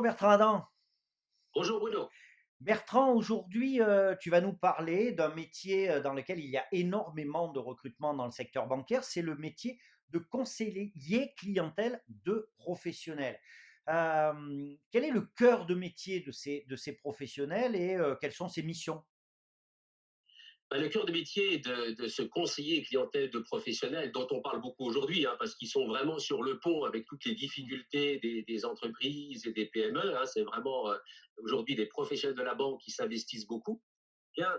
Bonjour Bertrand Adam. Bonjour Bruno. Bertrand, aujourd'hui, tu vas nous parler d'un métier dans lequel il y a énormément de recrutement dans le secteur bancaire, c'est le métier de conseiller clientèle de professionnels. Quel est le cœur de métier de ces professionnels et quelles sont ses missions? Le cœur de métier de ce conseiller clientèle de professionnels dont on parle beaucoup aujourd'hui, hein, parce qu'ils sont vraiment sur le pont avec toutes les difficultés des entreprises et des PME. Hein, c'est vraiment aujourd'hui des professionnels de la banque qui s'investissent beaucoup. Eh bien,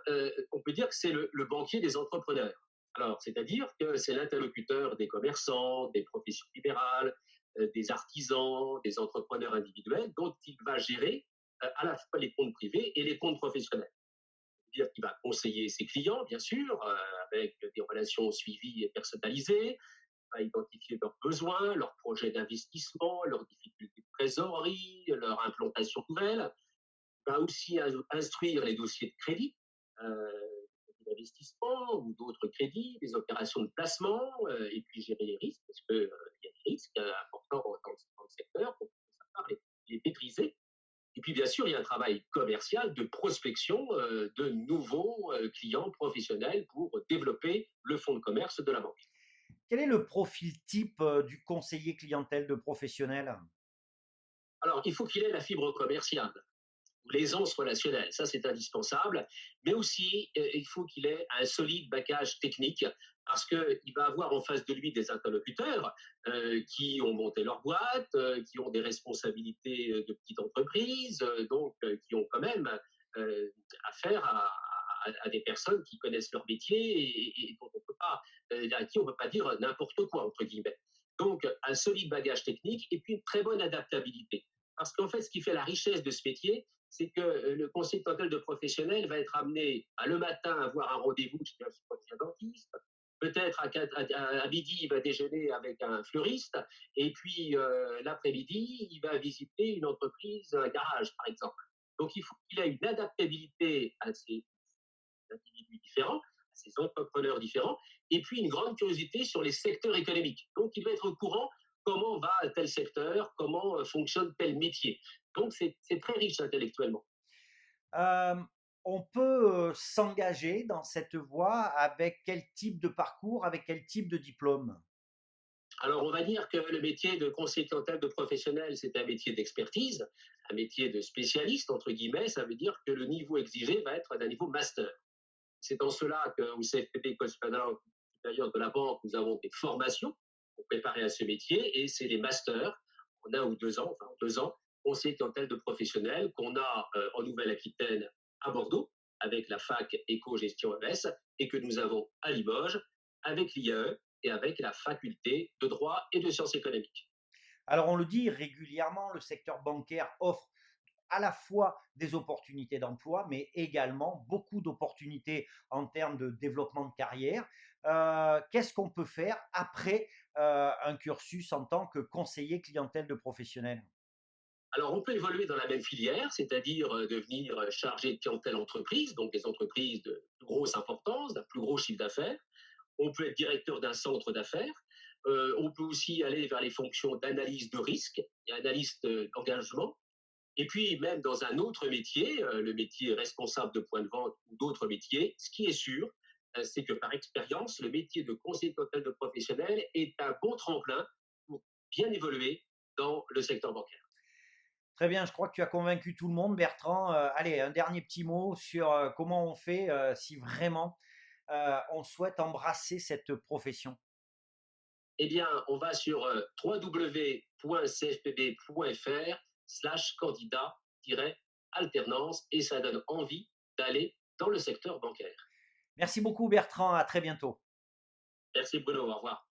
on peut dire que c'est le banquier des entrepreneurs. Alors, c'est-à-dire que c'est l'interlocuteur des commerçants, des professions libérales, des artisans, des entrepreneurs individuels, dont il va gérer à la fois les comptes privés et les comptes professionnels, dire qu'il va conseiller ses clients, bien sûr, avec des relations suivies et personnalisées, va identifier leurs besoins, leurs projets d'investissement, leurs difficultés de trésorerie, leur implantation nouvelle, va aussi instruire les dossiers de crédit, d'investissement ou d'autres crédits, des opérations de placement, et puis gérer les risques, parce qu'il y a des risques importants dans le secteur, donc il faut savoir les maîtriser. Et puis, bien sûr, il y a un travail commercial de prospection de nouveaux clients professionnels pour développer le fonds de commerce de la banque. Quel est le profil type du conseiller clientèle de professionnels? Alors, il faut qu'il ait la fibre commerciale, l'aisance relationnelle, ça c'est indispensable, mais aussi il faut qu'il ait un solide bagage technique parce qu'il va avoir en face de lui des interlocuteurs qui ont monté leur boîte, qui ont des responsabilités de petite entreprise, qui ont quand même euh, affaire à des personnes qui connaissent leur métier et dont on peut pas, à qui on ne peut pas dire n'importe quoi, entre guillemets. Donc, un solide bagage technique et puis une très bonne adaptabilité. Parce qu'en fait, ce qui fait la richesse de ce métier, c'est que le conseiller clientèle de professionnel va être amené le matin à avoir un rendez-vous chez un dentiste. Peut-être à midi, il va déjeuner avec un fleuriste. Et puis l'après-midi, il va visiter une entreprise, un garage, par exemple. Donc il faut qu'il ait une adaptabilité à ces individus différents, à ces entrepreneurs différents, et puis une grande curiosité sur les secteurs économiques. Donc il va être au courant comment va tel secteur, comment fonctionne tel métier. Donc c'est très riche intellectuellement. Euh, on peut s'engager dans cette voie avec quel type de parcours, avec quel type de diplôme? Alors, on va dire que le métier de conseiller clientèle de professionnel, c'est un métier d'expertise, un métier de spécialiste, entre guillemets. Ça veut dire que le niveau exigé va être d'un niveau master. C'est en cela qu'au CFPB, École supérieure de la banque, nous avons des formations pour préparer à ce métier et c'est les masters en 1 ou 2 ans, enfin en 2 ans, conseiller clientèle de professionnels qu'on a en Nouvelle-Aquitaine à Bordeaux avec la fac Éco-Gestion ES et que nous avons à Limoges avec l'IAE et avec la faculté de droit et de sciences économiques. Alors on le dit régulièrement, le secteur bancaire offre à la fois des opportunités d'emploi, mais également beaucoup d'opportunités en termes de développement de carrière. Qu'est-ce qu'on peut faire après un cursus en tant que conseiller clientèle de professionnels? Alors, on peut évoluer dans la même filière, c'est-à-dire devenir chargé de clientèle entreprise, donc des entreprises de plus grosse importance, d'un plus gros chiffre d'affaires. On peut être directeur d'un centre d'affaires. On peut aussi aller vers les fonctions d'analyse de risque et analyste d'engagement. Et puis, même dans un autre métier, le métier responsable de point de vente ou d'autres métiers, ce qui est sûr, c'est que par expérience, le métier de conseiller clientèle de professionnel est un bon tremplin pour bien évoluer dans le secteur bancaire. Très bien, je crois que tu as convaincu tout le monde, Bertrand. Allez, un dernier petit mot sur comment on fait si vraiment on souhaite embrasser cette profession. Eh bien, on va sur www.cfpb.fr/candidat-alternance et ça donne envie d'aller dans le secteur bancaire. Merci beaucoup, Bertrand. À très bientôt. Merci Bruno, au revoir.